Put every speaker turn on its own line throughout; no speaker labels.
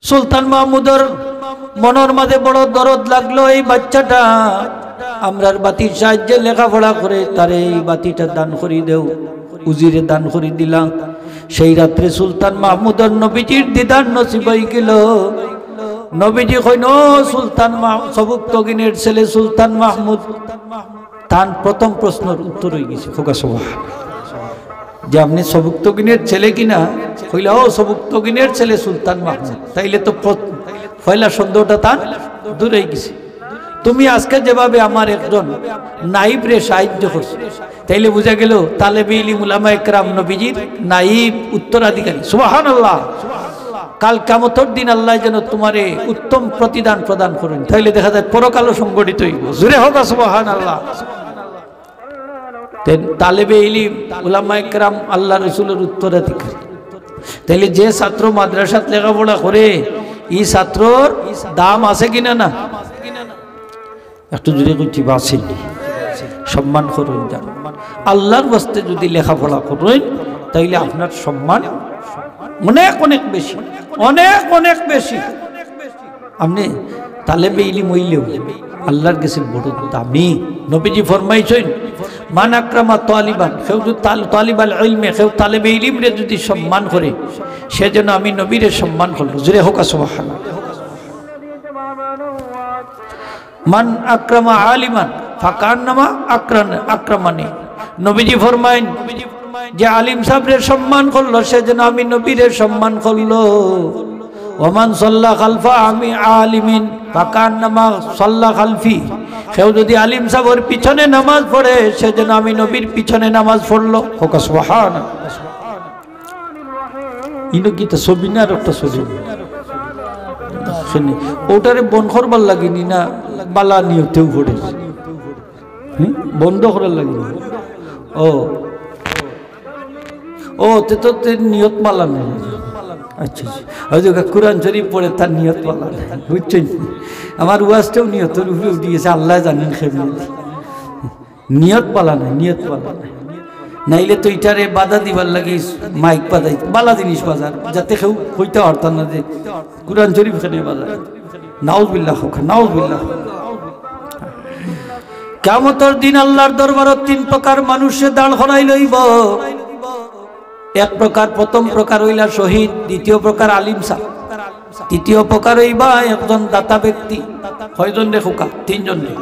সুলতান মাহমুদর মনের মাঝে বড় দরদ লাগলো, এই বাচ্চাটা আমরার বাতির সাহায্যে লেখাপড়া করে তারে এই বাতিটা দান করি দেও। উজিরে দান করি দিলাম। সেই রাত্রে সুলতান মাহমুদর নবীজির দিদার নসিব হয়ে গেল। নবীজি কইন সুলতান সবুক্তগিনের ছেলে সুলতান মাহমুদ। তার প্রথম প্রশ্নের উত্তর হয়ে গেছে খোকা সুবহান, যে আপনি সবুক্তগিনের ছেলে কিনা? কইলা ও সবুক্তগিনের ছেলে সুলতান মাহমুদ। তাইলে তো পয়লা সন্দেহটা তার দূর হয়ে গেছে। তুমি আজকে যেভাবে আমার একজন নাইব রে সাহায্য করছো, তাইলে বোঝা গেল তালেবে ইলম উলামা ইকরাম নবীজির নাইব উত্তরাধিকারী। সুবহানাল্লাহ। কাল কিয়ামতের দিন আল্লাহ যেন তোমারে উত্তম প্রতিদান প্রদান করেন। তাইলে দেখা যায় পরকালও সংগঠিত হইব। জোরে হোক সুবহানাল্লাহ। তালেবে ইলম উলামা ইকরাম আল্লাহ রাসূলের উত্তরাধিকারী। তাইলে যে ছাত্র মাদ্রাসাত লেখাপড়া করে এই ছাত্রর দাম আছে কিনা? না, একটু জোরে কইছি বাসেন। সম্মান করুন জান। আল্লাহর বাস্তে যদি লেখাপড়া করেন তাইলে আপনার সম্মান অনেক অনেক বেশি, অনেক অনেক বেশি। আপনি তালেবে ইলম হইলেও আল্লাহর কাছে বড় দামি। নবীজি ফরমাইছেন মান আকরামা তালিবান, কেউ যদি তালিবাল ইলমে কেউ তালেবে ইলমরে যদি সম্মান করে সেজন্য আমি নবীরে সম্মান করলো। জোরে হোক সুবহানাল্লাহ। মান আক্রামা আলিমান ফাকান্নামা আক্রামানি। নবীজি ফরমাইন যে আলিম সাহেবের সম্মান করলো সেজন্য আমি নবীরে সম্মান করলো। ওমান সাল্লা খালফা আমি আলিমিন ফাকান্নামা সাল্লা খালফি। কেউ যদি আলিম সাহেবের পিছনে নামাজ পড়ে সেজন্য আমি নবীর পিছনে নামাজ পড়লো। হোক সুবহানাল্লাহ। ইনো কি তো সবিনার একটা ছবি শুনি ওটারে বন করবার লাগেনি না বালা নিয়তেও পড়ে বন্ধ করার লাগেনি। ও ও তে তো নিয়ত মালা নেই। আচ্ছা হয়তো কোরআন শরীফ পড়ে তার নিয়ত মালা নেই, বুঝছেন? আমার ওয়াজটাও নিয়তের উপরে উঠিয়েছে, আল্লাহ জানেন। নিয়ত পালা নাই, নিয়ত পালা নাই। নাইলে তো এটারে বাধা দিবার লাগে মাইক বাজাই বালা জিনিস বাজার, যাতে কেউ কইতে পারতাম না যে কুরআন শরীফ খানে বাজার। নাউজুবিল্লাহ হোক, নাউজুবিল্লাহ। কিয়ামতের দিন আল্লাহর দরবারত তিন প্রকার মানুষে দাঁড় করাই লইব। এক প্রকার, প্রথম প্রকার হইলা শহীদ, দ্বিতীয় প্রকার আলিম সাহেব, তৃতীয় প্রকার হইবা একজন দাতা ব্যক্তি। কয়জন রে খোকা? তিনজন রে।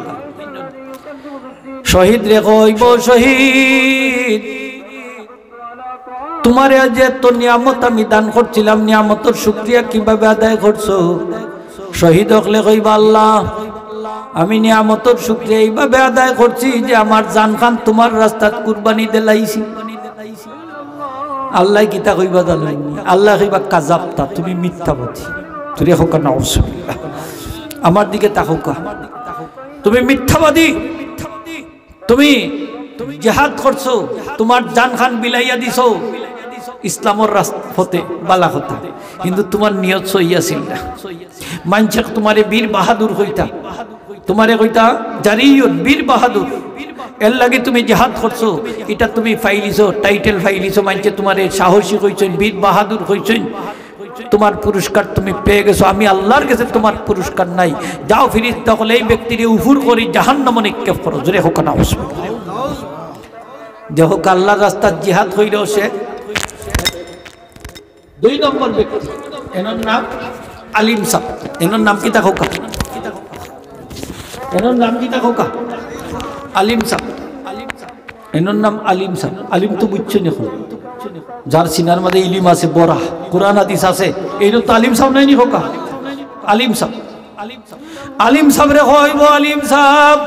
শহীদ রে কইব শহীদ তোমারে আজ এত নিয়ামত আমি দান করছিলাম, নিয়ামতের শুকরিয়া কিভাবে আদায় করছো? শহীদ হকলে কইবা আল্লাহ আমি নিয়ামতের শুকরিয়া এইভাবে আদায় করছি যে আমার জান খান তোমার রাস্তাত কুরবানি দিলাইছি। আল্লাহ কিতা কইবা জানেন? আল্লাহ কইবা কাযাবতা, তুমি মিথ্যাবাদী। তুই হোক না নাউজুবিল্লাহ। আমার দিকে তাকাও, তুমি মিথ্যাবাদী। তুমি জিহাদ করছো, তোমার জান খান বিলাইয়া দিছো ইসলামের রাস্তাতে, বালা কথা, কিন্তু তোমার নিয়ত সহি আছিল না। মানছে তোমারে বীর বাহাদুর কইতা, তোমারে কইতা জারিয়ত বীর বাহাদুর। এর লাগে তুমি জিহাদ করছো, এটা তুমি ফাইলিছো, টাইটেল ফাইলিছো, মানছে তোমারে সাহসী কইছেন, বীর বাহাদুর কইছেন, তোমার পুরস্কার তুমি পেয়ে গেছো। আমি আল্লাহর কাছে তোমার পুরস্কার নাই। যাও ফিরিস্তা হলে এই ব্যক্তিরে উফুর করি জাহান্নামে নিক্ষেপ করো। জোরে হোক না যে হোক আল্লাহর রাস্তায় জিহাদ হইল সে। দুই নম্বর ব্যক্তি, এনার নাম আলিম সাহেব। এনার নাম কি তা খোকা? এনার নাম কি তা খোকা? আলিম সাহেব। এনার নাম আলিম সাহেব। আলিম তো বুঝছেন এখন, যার সিনার মধ্যে ইলিম আছে, বড়া কোরআন হাদিস আছে, এইটা তো আলিম সাহেব নাই নি খোকা? আলিম সাহেব। আলিম সাহেব রে কইব আলিম সাহেব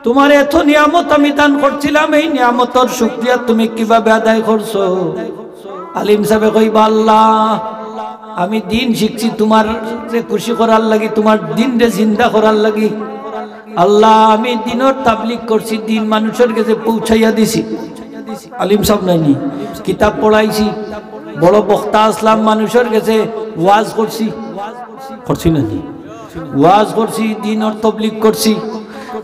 তোমার এত নিয়ামত আমি দান করছিলাম, এই নিয়ামতের শুকরিয়া তুমি কিভাবে আদায় করছো? আলিম সাহেব কইবা আল্লাহ আমি দিন শিখছি তোমার খুশি করার লাগি, তোমার দিন রে জিন্দা করার লাগি। আল্লাহ আমি দিনের তাবলিগ করছি, দিন মানুষের কাছে পৌঁছাইয়া দিছি। আলিম সাহেব নাইনি, কিতাব পড়াইছি, বড় বক্তা আসলাম, মানুষের কাছে ওয়াজ করছি, করছি নানি? ওয়াজ করছি, দিনের তাবলিগ করছি।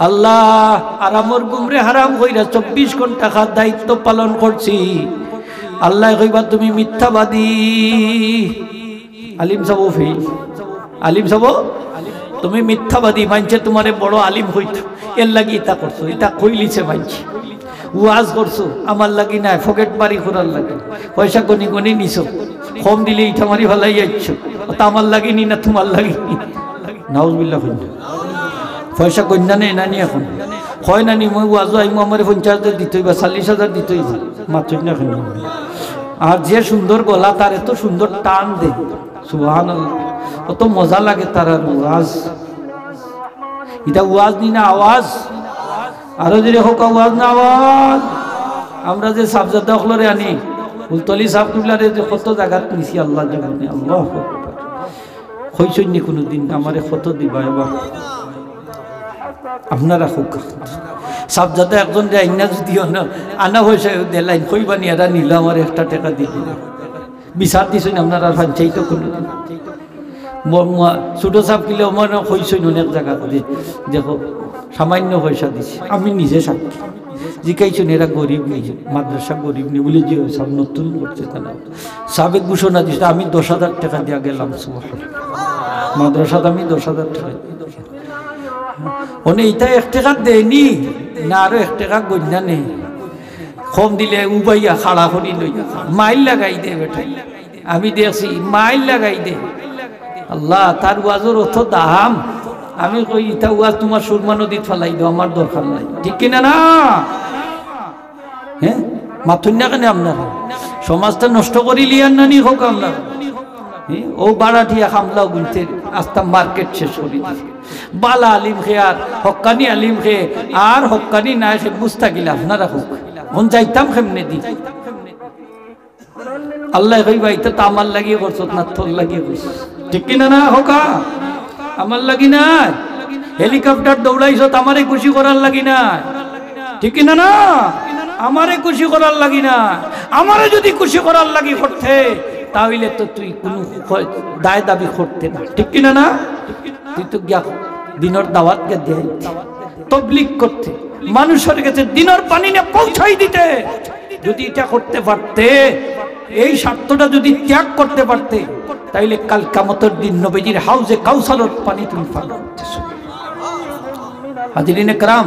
আল্লাহ আরামর গুমরে হারাম কইরা 24 ঘন্টা খার দায়িত্ব পালন করছি। আল্লাহ কইবা তুমি মিথ্যাবাদী, আলিম সাব ফেল, আলিম সাব তুমি মিথ্যাবাদী, মানছে তোমারে বড় আলিম হইতো, এর লাগি ইটা করছো, ইটা কইলিছে মানছে। ওয়াজ করছো আমার লাগি নাই, ফকেট বাড়ি করার লাগে, পয়সা গনি গনি নিছো, কম দিলে ইটা মারি ভালাই যাচ্ছ, তা আমার লাগি নি না তোমার লাগি। নাউজুবিল্লাহ, পয়সা কন্যা নেই না নি এখন হয় না নি, মই ওয়াজও আইমু আমার 50,000 দিতেই বা 40,000 দিতেই মাত্র না এখন। আর যে সুন্দর গলা তার এত সুন্দর টান দে, সুবহানাল্লাহ, কত মজা লাগে তার ওয়াজ। এটা ওয়াজ নি না আওয়াজ, আরো যদি হোক আওয়াজ না আওয়াজ। আমরা যে সাবজাদা হলরে আনি উলতলি সাহ কিবলারে যে কত জায়গা নিছি আল্লাহ জীবনে, আল্লাহ হইছই নি কোনোদিন আমারে কত দিবা এবার আপনারা হোক সাবজাদা একজন যে আইনা যদি আনা হয়েছে দেলাইন কইবানি এরা নিল আমার 1 টাকা দিবি বিচার দিছেন আপনারা পঞ্চায়েত কোনোদিন। ছোট সাপ কিলে আমার হইছই অনেক জায়গা করে দেখো সামান্য পয়সা দিছি, আমি নিজে সাক্ষী জিকাইছেন এরা গরিব নেই, মাদ্রাসা গরিব নেই বলে যে সব নতুন করছে তারা সাবেক ঘোষণা দিচ্ছে আমি 10,000 টাকা দিয়া গেলাম, মাদ্রাসাত আমি 10,000 টাকা ওনে এটা 1 টাকা দেয়নি না, আরো 1 টাকা গন্যা নেই, কম দিলে উবাইয়া খাড়া করি লইয়া মাইল লাগাই দে বেটাই, আমি দেখছি মাইল লাগাই দে। আল্লাহ তার ওয়াজের অত দাম, আমি কই ইটা ওয়াজ তোমার সুরমা নদীত ফেলাই দাও, আমার দরকার নাই, ঠিক কিনা না? হ্যাঁ মাথুন না কেন আপনারা সমাজটা নষ্ট করি লিয়ার নানি হোক আপনারা। ও বাড়াঠিয়া খামলাও গুনতে আস্তা মার্কেট শেষ করি বালা আলিম খে আর হক্কানি আলিম খে আর হক্কানি নাই সে বুঝতা গিলা আপনারা হোক মন যাইতাম কেমনে দি। আল্লাহ কইবা এটা তো আমার লাগিয়ে করছ না তোর লাগিয়ে করছ, ঠিক কিনা না হোকা? আমার লাগি নাই হেলিকপ্টার দৌড়াইছ আমারে খুশি করার লাগি না, ঠিক কিনা না? আমারে খুশি করার লাগি না, আমারে যদি খুশি করার লাগি করতে তাহলে তো তুই কোনো দায় দাবি করতে না, ঠিক কিনা না? তুই তো গিয়া দিনের দাওয়াত কে দে তবলিগ করতে, মানুষের কাছে দিনের পানি না পৌঁছাই দিতে, যদি এটা করতে পারতে, এই স্বার্থটা যদি ত্যাগ করতে পারতে তাইলে কাল কিয়ামতের দিন নবীজির হাউজে কাউসারের পানি তুমি পান করতেছো। হাজিরিনে کرام,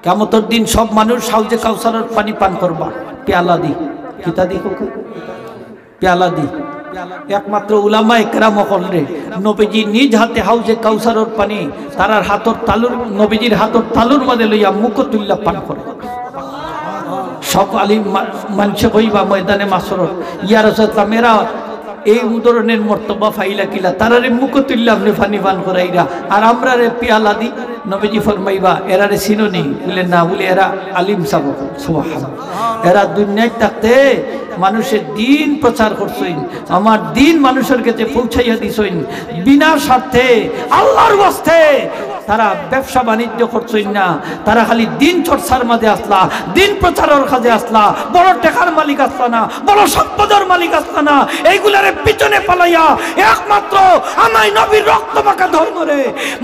কিয়ামতের দিন সব মানুষ হাউজে কাউসারের পানি পান করবা, পেয়ালা দি কিতা দি পেয়ালা দি, একমাত্র উলামায়ে কেরাম হলরে নবীজি নিজ হাতে হাউজে কাউসারের পানি তারার হাতর তালুর নবীজির হাতর তালুর মধ্যে লইয়া মুখ তুল্লা পান করে। সব আলিম মানুষে কইবা ময়দানে মাসরত ইয়া রাসূলুল্লাহ মেরা এই ধরনের মর্তবা ফাইলা কিলা, তারারে মুখ তুল্লা আপনি পানি পান করাইরা আর আমরা রে পেয়ালা দি। নবীজি ফরমাইবা এরারে চিনোনি বলে না, বলে এরা আলিম সাব, সুবহানাল্লাহ, এরা দুনিয়ায় থাকতে মানুষের দিন প্রচার করছেন, আমার দিন মানুষের কাছে পৌঁছাইয়া দিছেন বিনা স্বার্থে আল্লাহর ওয়াস্তে। তারা ব্যবসা বাণিজ্য করছেন না, তারা খালি দিন চর্চার মাঝে আসলা, দিন প্রচারের কাজে আসলা, বড় টাকার মালিক আসলা না, বড় সম্পদের মালিক আসলা না, এইগুলারে পিছনে পালাইয়া একমাত্র আমার নবীর রক্ত মাখা ধর্মরে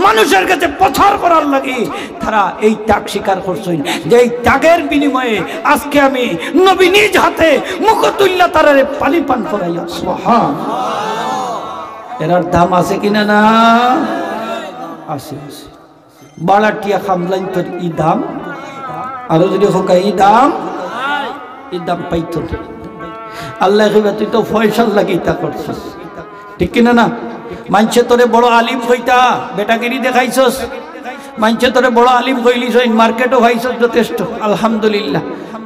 মানুষের কাছে প্রচার করার লাগি তারা এই ত্যাগ স্বীকার করছেন, যে এই ত্যাগের বিনিময়ে আজকে আমি নবী নিজ হাতে মুখতুল্লাহ তারারে পানি পান করাইয়া। সুবহানাল্লাহ, এর দাম আছে কিনা না? আছে আছে। বাড়াটিয়া খামলাইন তোর ই দাম, আরো যদি হোক এই দাম পাইতো আল্লাহ কইবা তুই তো ফয়সাল লাগি তা করছিস, ঠিক কিনা না? মানছে তোরে বড় আলিম হইতা বেটাগিরি দেখাইছস, মানছে তোরে বড় আলিম হইলিস, মার্কেটও হইছস যথেষ্ট আলহামদুলিল্লাহ।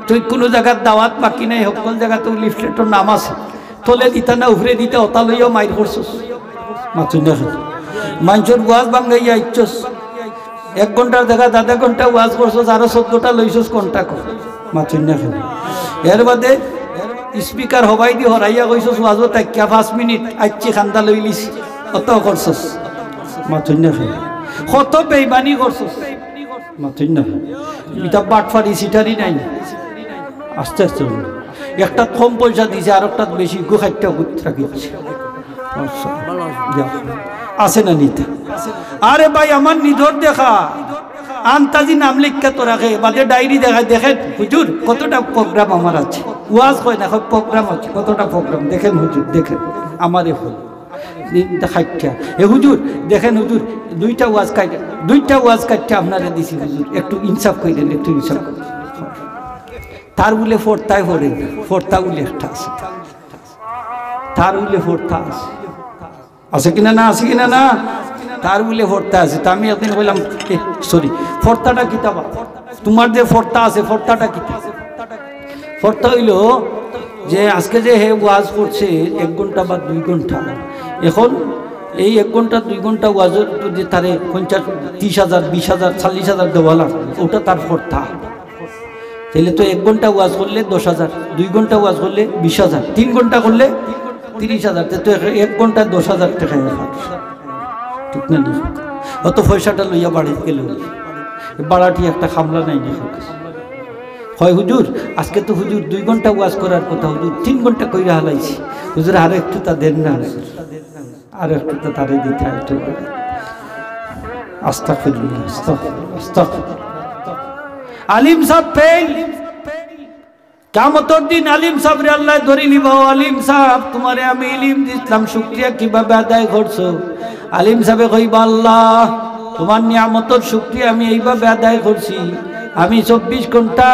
তুই কোনো জায়গার দাওয়াত বাকি নাই, সকল জায়গা তুই লিফলেটের নাম আছে, তোলে দিতা না উফরে দিতে ওতা লইয়াও মাইর করছস। মাতুন দেখেন মানুষের ওয়াজ বাঙ্গাইয়া ইচ্ছস, 1 ঘন্টার জায়গা 0.5 ঘন্টা ওয়াজ করছস, আরো 14টা লইছস কোনটা কর। মাতুন দেখেন এর বাদে স্পিকার হবাই দি হরাইয়া কইছস ওয়াজও তাকিয়া 5 মিনিট আইছি খান্দা লইলিস, অত করছস। মাতুন দেখেন কত বেইমানি করছস। মাতুন না এটা বাটফারি সিটারি নাই, আস্তে আস্তে একটা কম পয়সা দিছে আর একটা বেশি গো খাইটা গুত্রা গিয়েছে আছে না নিতে। আরে ভাই আমার নিধর দেখা আন্তাজি নাম লিখা তো রাখে, বাদে ডায়েরি দেখায়, দেখেন হুজুর কতটা প্রোগ্রাম আমার আছে, ওয়াজ কয় না প্রোগ্রাম আছে, কতটা প্রোগ্রাম দেখেন হুজুর, দেখেন আমারে হল খাইটা এ হুজুর দেখেন হুজুর দুইটা ওয়াজ কাটটা আপনারা দিছি হুজুর একটু ইনসাফ করেন একটু ইনসাফ করেন তার বলে ফোরতায় পড়ে ফোরতা বলে একটা আছে তার বলে ফোরতা আছে আছে কিনা না আছে কিনা না তার বলে ফোরতা আছে তা আমি একদিন বললাম সরি ফোরতাটা কিতাবা তোমার যে ফোরতা আছে ফোরতাটা কিতাব ফোরতা হইল যে আজকে যে হে ওয়াজ করছে 1 ঘন্টা বা 2 ঘন্টা এখন এই 1 ঘন্টা 2 ঘন্টা ওয়াজের যদি তারে 50 30,000 20,000 40,000 দেওয়া লাগে ওটা তার ফোরতা তাহলে তো 1 ঘন্টা ওয়াজ করলে 10,000 2 ঘন্টা ওয়াজ করলে 20,000 3 ঘন্টা করলে 30,000 তো 1 ঘন্টা 10,000 টাকা ঠিক না অত পয়সাটা লইয়া বাড়ি গেল বাড়াটি একটা খামলা নাই হয় হুজুর আজকে তো হুজুর 2 ঘন্টা ওয়াজ করার কথা হুজুর 3 ঘন্টা কইরা হালাইছি হুজুর আর একটু তা দেন না আর একটু তা তারে দিতে একটু আস্তাগফিরুল্লাহ আস্তাগফিরুল্লাহ আলিম সাহেব ফেল কিয়ামতের দিন আলিম সাহেব রে আল্লাহ ধরে নিবা আলিম সাহেব তোমারে আমি ইলম দিলাম শুকরিয়া কিভাবে আদায় করছো আলিম সাহেব কইবা আল্লাহ তোমার নিয়ামতের শুকরিয়া আমি এইভাবে আদায় করছি আমি 24 ঘন্টা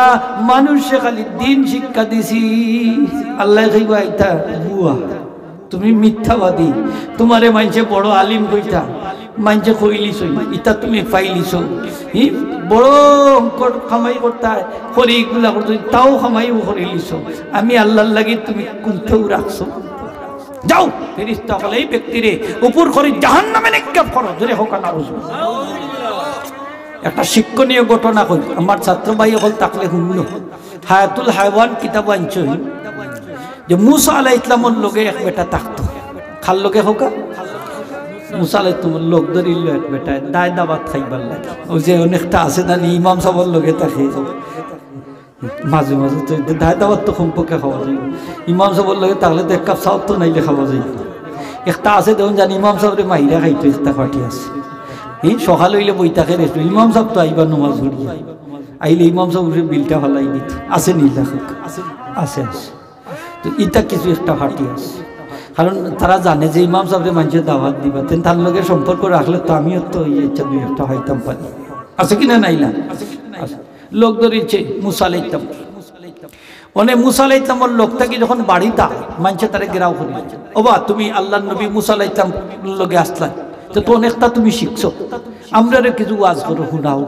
মানুষে খালি দিন শিক্ষা দিছি আল্লাহ কইবা এটা বুয়া তুমি মিথ্যাবাদী তোমারে মানছে বড় আলিম কইতা মানছে কইলিছ ইটা তুমি পাইলিছ বড় অঙ্কর খামাই করতা খরিগুলা করতে তাও খামাইও করিলিছ আমি আল্লাহর লাগি তুমি কুণ্ঠও রাখছো যাও ফেরেশতা বলে এই ব্যক্তিরে উপর করে জাহান্নামে নিক্ষেপ করো ধরে হোক না একটা শিক্ষণীয় ঘটনা কই আমার ছাত্র ভাই হল তাকলে শুনলো হায়াতুল হায়ওয়ান কিতাব আনছো যে মুসা আলাইহিস সালামের লগে এক বেটা থাকতো খাল লগে হোকা মুসা আলাইহিস সালামের লোক ধরিল এক বেটা দায় দাবাত খাইবার লাগে ওই যে অনেকটা আছে না ইমাম সাহেবের লগে থাকে মাঝে মাঝে তো দায় দাবাত তো সম্পর্কে খাওয়া যায় ইমাম সাহেবের লগে তাহলে তো এক কাপ চাও তো নাইলে খাওয়া যায় একটা আছে দেখুন জানি ইমাম সাহেবের মাহিরা খাইতো একটা পার্টি আছে এই সকাল হইলে বই থাকে রেস্ট ইমাম সাহেব তো আইবার নমাজ পড়িয়া আইলে ইমাম সাহেব বিলটা ফেলাই দিত আছে নি আছে আছে তো ইটা কিছু একটা ফাটি আছে কারণ তারা জানে যে ইমাম সাহেবের মানুষের দাওয়াত দিবা তেন তার লগে সম্পর্ক রাখলে তো আমিও তো ইচ্ছা দুই একটা হইতাম পারি আছে কিনা নাইলা লোক ধরেছে মুসা আলাইহিস সালাম অনেক মুসা আলাইহিস সালামের লোকটাকে যখন বাড়িটা মানুষে তারা গেরাও করি ওবা তুমি আল্লাহর নবী মুসা আলাইহিস সালাম লগে আসলা তো অনেকটা তুমি শিখছো আমরা কিছু ওয়াজ করো শুনাও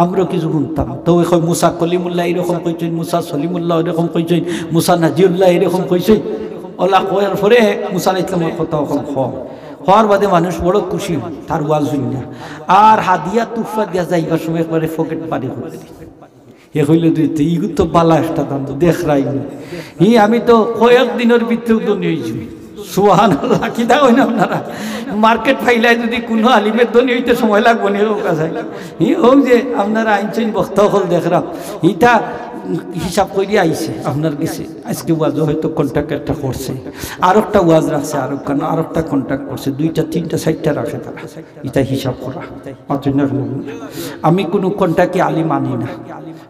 আমরা কিছু শুনতাম তো ওই মুসা কলিমুল্লাহ এরকম কইছেন মুসা সলিমুল্লাহ এরকম কইছেন মুসা নাজিউল্লাহ এরকম কইছেন ওলা কয়ার পরে মুসা আলাইহিস সালামের কথা ওখান হওয়ার বাদে মানুষ বড় খুশি তার ওয়াজ শুনিয়া আর হাদিয়া তুফা দিয়া যাইবার সময় একবারে পকেট পানি করে এ হইলে দিতে ইগু তো বালা একটা দাম তো দেখ রাইনি আমি তো কয়েক দিনের ভিতরে ধনী হয়েছি সুবহানাল্লাহ কি দা হই না আপনারা মার্কেট ফাইলায় যদি কোনো আলিমের ধনী হইতে সময় লাগবে না ওর কাছে হোক যে আপনারা আইনছেন বক্তা হল দেখরা ইটা হিসাব করে আইছে আপনার কাছে আজকে ওয়াজ হয়তো কন্ট্যাক্ট একটা করছে আর একটা ওয়াজ রাখছে আর একটা কন্ট্যাক্ট করছে 2টা 3টা 4টা রাখে তারা এটা হিসাব করা আমি কোনো কন্ট্যাক্টে আলিম আনি না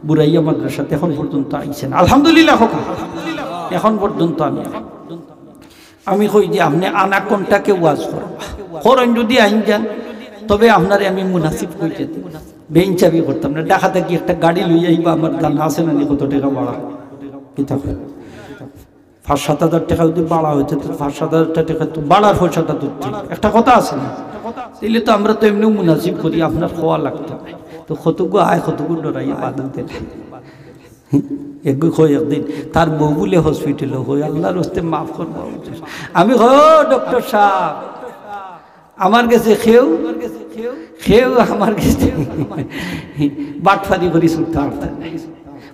বুড়াইয়া মাদ্রাসাতে এখন পর্যন্ত আইছেন আলহামদুলিল্লাহ হোক এখন পর্যন্ত আমি কই যে আপনি আনা কোনটাকে ওয়াজ করেন যদি আইন যান তবে আপনারে আমি মুনাসিব কইতে দিই বেইনচাবি করতাম না ঢাকাতে কি একটা গাড়ি লই আইবা আমার জানা আছে না কত টাকা ভাড়া কিতাব 5-7 হাজার টাকা যদি ভাড়া হইতে তো 5-7 হাজার টাকা তো ভাড়ার পয়সাটা তো একটা কথা আছে না তাইলে তো আমরা তো এমনি মুনাসিব করি আপনার খাওয়া লাগতো তো কতগু আয় কতগু ডরাইয়া বাদন দিলে একদিন তার বউ বলে হসপিটালে হই আল্লাহর হস্তে মাফ করবো আমি ডক্টর সাহেব আমার কাছে খেউ আমার কাছে বাটফারি করি ছুটতে পারতেন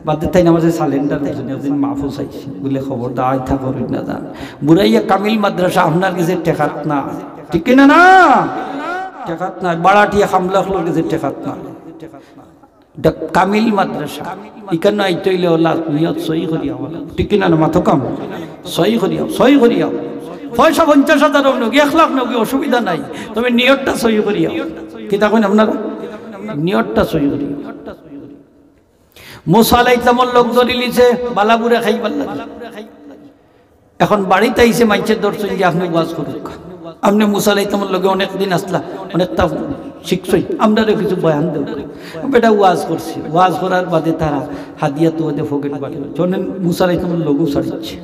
বাদে তাই আমার সালেন্ডার একদিন মাফও চাইছি বলে খবর দা আইথা করি না দান বুড়াইয়া কামিল মাদ্রাসা আপনার কাছে টেকাত না ঠিক কিনা না টেকাত না বাড়াটিয়া হামলা হলোর কাছে টেকাত না কামিল মাদ্রাসা ইকান আইতইলে ওলা নিয়ত সহি করিয়া ঠিক কিনা না মাথো কাম সহি করিয়া পয়সা 50,000 হোক নাকি 1 লাখ নাকি অসুবিধা নাই তবে নিয়তটা সহি করিয়া কি তখন আপনারা নিয়তটা সহি করিয়া মুসা আলাইহিস সালামের লোক ধরে লিছে বালাগুড়া খাইবার লাগে এখন বাড়িতে আইছে মাইছে দর্শন যে আপনি ওয়াজ করুক আপনি মুসা আলাইহিস সালামের লগে অনেকদিন আসলা, অনেকটা শিখছই, আমরাও কিছু বয়ান দেব। বেটা ওয়াজ করছি, ওয়াজ করার বাদে তারা হাদিয়া তো ওদের ফকেট বাড়ি শোনেন মুসা আলাইহিস সালামের লগু ছাড়িচ্ছে।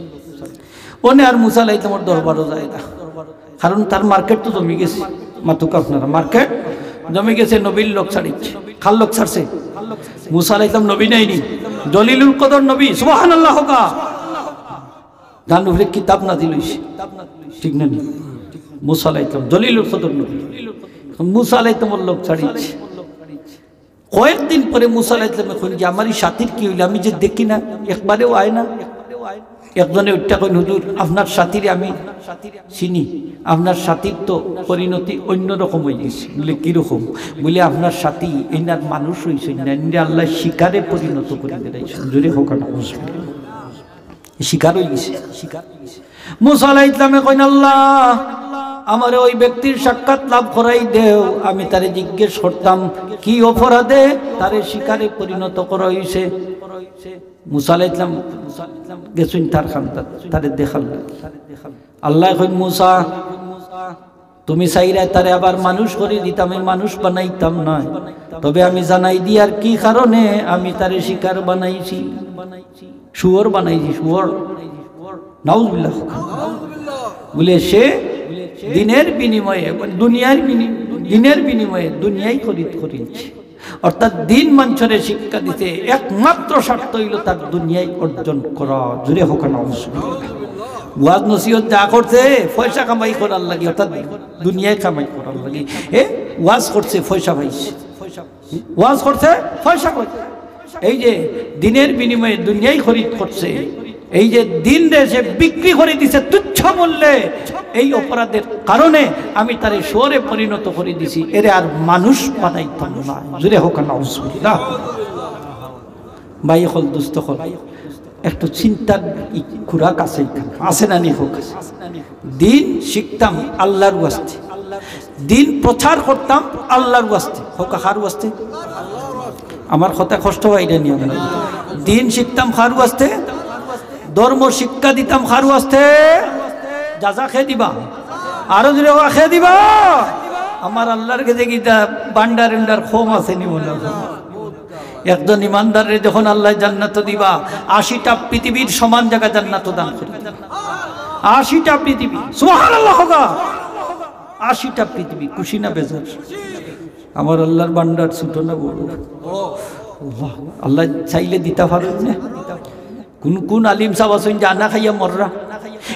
ওনে আর মুসা আলাইহিস সালামের দরবারও যায় না, কারণ তার মার্কেট তো জমি গেছে। মাতুক আপনারা, মার্কেট জমি গেছে, নবীর লোক ছাড়িচ্ছে। খাল লোক ছাড়ছে, মুসা আলাইহিস সালাম নবী নাইনি, জলিলুল কদর নবী, সুবহানাল্লাহ হোকা। গান উপরে কিতাব নাজিল হইছে, ঠিক না? মুসা আলাইহিস সালাম জলিলুল কদর নবী, মুসা আলাইহিস সালামের লোক ছাড়িচ্ছে। কয়েকদিন পরে মুসা আলাইহিস সালাম এখন যে আমার সাথীর কি হইল, আমি যে দেখি না, একবারেও আয় না। একজনে উঠটা কইন, হুজুর আপনার সাথীর আমি চিনি, আপনার সাথীর তো পরিণতি অন্যরকম হয়ে গেছে। বলে কিরকম? বলে আপনার সাথী এনার মানুষ হয়েছে না, আল্লাহ শিকারে পরিণত করে দিয়েছেন। জোরে হোক না, শিকার হয়ে গেছে। মুসা আলাইহিস সালামে কইন, আল্লাহ আমার ওই ব্যক্তির সাক্ষাৎ লাভ করাই দেও। আমি তারে জিজ্ঞেস করতাম কি অপরাধে তারে শিকারে পরিণত করা হয়েছে। মুসা আলাইহিস সালাম গেছেন তার খানটা, তারে দেখাল। আল্লাহ কইন, মুসা তুমি চাইলে তারে আবার মানুষ করে দিতাম, আমি মানুষ বানাইতাম না, তবে আমি জানাই দিয়ার কি কারণে আমি তারে শিকার বানাইছি, শুয়োর বানাইছি, শুয়োর। নাউজুবিল্লাহ। বলে সে দিনের বিনিময়ে, দিনের বিনিময়ে দুনিয়ায় খরিদ করিয়েছে। অর্থাৎ দিন মানুষের শিক্ষা দিতে একমাত্র স্বার্থ হইল তার দুনিয়ায় অর্জন করা। জুড়ে হোক না, ওয়াজ নসিহত যা করছে পয়সা কামাই করার লাগে, অর্থাৎ দুনিয়ায় কামাই করার লাগে। ওয়াজ করছে পয়সা পাইছে, ওয়াজ করছে পয়সা পাইছে। এই যে দিনের বিনিময়ে দুনিয়ায় খরিদ করছে, এই যে দিন রে সে বিক্রি করে দিছে তুচ্ছ মূল্যে, এই অপরাধের কারণে আমি তারে শুয়োরে পরিণত করে দিছি, এরে আর মানুষ বানাইতাম না। জুড়ে হোক না, ভাই হল দুস্থ হল, একটু চিন্তার খুরাক আছে, আছে না নি? হোক, দিন শিখতাম আল্লাহর ওয়াস্তে, দিন প্রচার করতাম আল্লাহর ওয়াস্তে, হোক কার ওয়াস্তে? আমার কথা কষ্ট বাইরে নিয়ে, দিন শিখতাম কার ওয়াস্তে? ধর্ম শিক্ষা দিতাম কার ওয়াস্তে? যাজা খেয়ে দিবা, আরো যদি খেয়ে দিবা। আমার আল্লাহর কাছে গীতা বান্ডার এন্ডার খোম আছে নি বলে। একজন ইমানদারের যখন আল্লাহ জান্নাত দিবা, 80টা পৃথিবীর সমান জায়গা জান্নাত দান করে, 80টা পৃথিবী। সুবহানাল্লাহ হোগা, 80টা পৃথিবী। খুশি না বেজার? আমার আল্লাহর বান্ডার ছোট না বড়? আল্লাহ চাইলে দিতে পারেন না। কোন কোন আলিম সাহেব আছেন যে আনা খাইয়া মররা,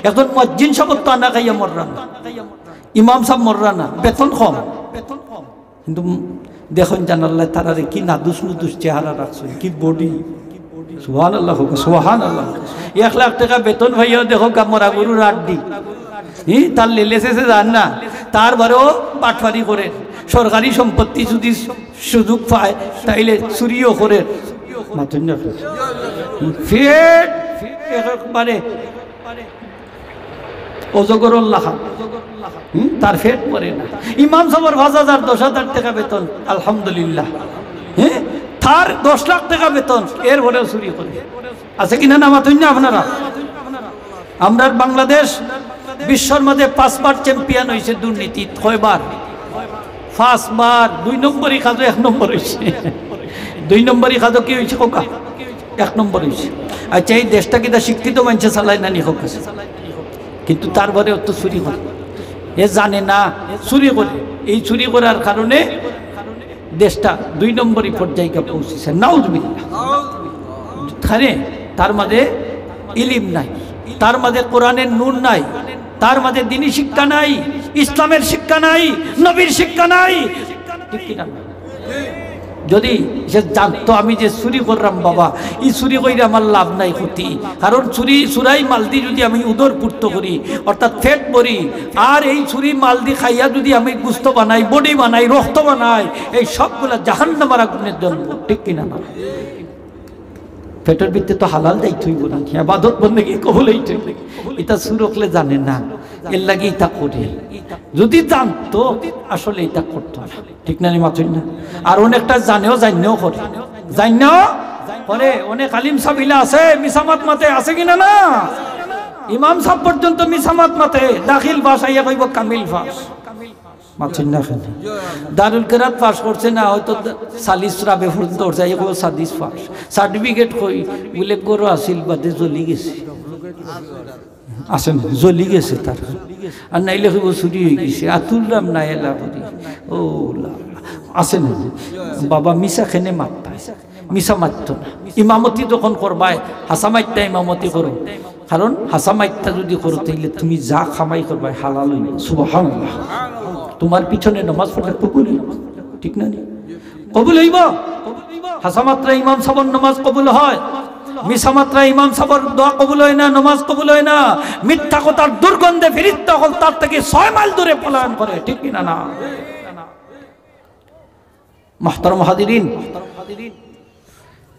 এখন মসজিদ সাহেব তো আনা খাইয়া মররা না, ইমাম সাহেব মররা না, বেতন কম, কিন্তু দেখুন জানাল্লাহ তারা কি নাদুস নুদুস চেহারা রাখছেন, কি বডি। সুবহানাল্লাহ, সুবহানাল্লাহ। 1 লাখ টাকা বেতন ভাইয়া দেখো মরা গরুর আড্ডি, তার লেলেসে যান না, তারপরেও পাটফারি করে, সরকারি সম্পত্তি যদি সুযোগ পায় তাইলে চুরিও করে। একবারে অজগরুল্লাহ, তার ফেট পরে না। ইমাম সাহেবের 5,000 10,000 টাকা বেতন, আলহামদুলিল্লাহ। তার 10 লাখ টাকা বেতন, এর ভরেও চুরি করে। আছে কিনা না মাতুন না আপনারা? আমরা বাংলাদেশ বিশ্বর মধ্যে 5 বার চ্যাম্পিয়ন হয়েছে দুর্নীতি। কয়বার? 5 বার। 2 নম্বরই খাজো 1 নম্বর হয়েছে। 2 নম্বরই খাজো কি হয়েছে কোকা? 1 নম্বর হয়েছে। আচ্ছা, এই দেশটা কিনা শিক্ষিত মানুষে চালায় না নি হোক, কিন্তু তারপরে অত চুরি করে। এ জানে না চুরি করে, এই চুরি করার কারণে দেশটা 2 নম্বরই পর্যায়ে পৌঁছেছে। নাউজুবিল্লাহ। তার মাঝে ইলিম নাই, তার মাঝে কোরআনের নূর নাই, তার মাঝে দ্বীনি শিক্ষা নাই, ইসলামের শিক্ষা নাই, নবীর শিক্ষা নাই। ঠিক কিনা? যদি সে জানতো আমি যে চুরি করলাম, বাবা এই চুরি করে আমার লাভ নাই, ক্ষতি। কারণ চুরাই মাল দিয়ে যদি আমি উদর পূর্ত করি, অর্থাৎ ফেট ভরি, আর এই চুরি মাল দিয়ে খাইয়া যদি আমি গুস্ত বানাই, বডি বানাই, রক্ত বানাই, এই সবগুলা জাহান্নামের আগুনের জন্ম। ঠিক কিনা? না, পেটের ভিতরে তো হালাল যাইতে হইব না, ইবাদত বন্দেগি কবুল হইতে হইব। এটা সুরকলে জানে না, এর লাগে এটা করে। যদি জানতো আসলে এটা করতো না। ঠিক না? মাতুই না? আর অনেকটা জানেও, জানেও করে, জানেও করে। অনেক আলিম সাবিলা আছে মিসামাত মাতে, আছে কিনা না? ইমাম সাহেব পর্যন্ত মিসামাত মাতে দাখিল পাস আইয়া কইব কামিল পাস মাছেন না কেন দারুল কেরাত পাস করছে না হয়তো 40 রাবে পর্যন্ত উঠছে আইয়া কইব সাদিস পাস সার্টিফিকেট কই বলে গরো আসিল বাদে জ্বলি গেছে আসেন জ্বলি গেছে তার আর নাইলে কইব চুরি হয়ে গেছে আতুলরাম না এলা করি ও আসেন বাবা মিশা খেনে মারতা মিশা মারত না ইমামতি যখন করবাই হাসামাইতা ইমামতি করো কারণ হাসামাইতা যদি করো তাইলে তুমি যা খামাই করবাই হালাল হইব সুবহানাল্লাহ তোমার পিছনে নামাজ পড়লে কবুল হইব ঠিক না কবুল হইব হাসামাত্রা ইমাম সাহেবের নামাজ কবুল হয় মিসামাত্রা ইমাম সাহেবের দোয়া কবুল হয় না নামাজ কবুল হয় না মিথ্যা কথার দুর্গন্ধে ফেরেশতা হল তার থেকে 6 মাইল দূরে পলায়ন করে ঠিক কি না মুহতারাম হাজিরিন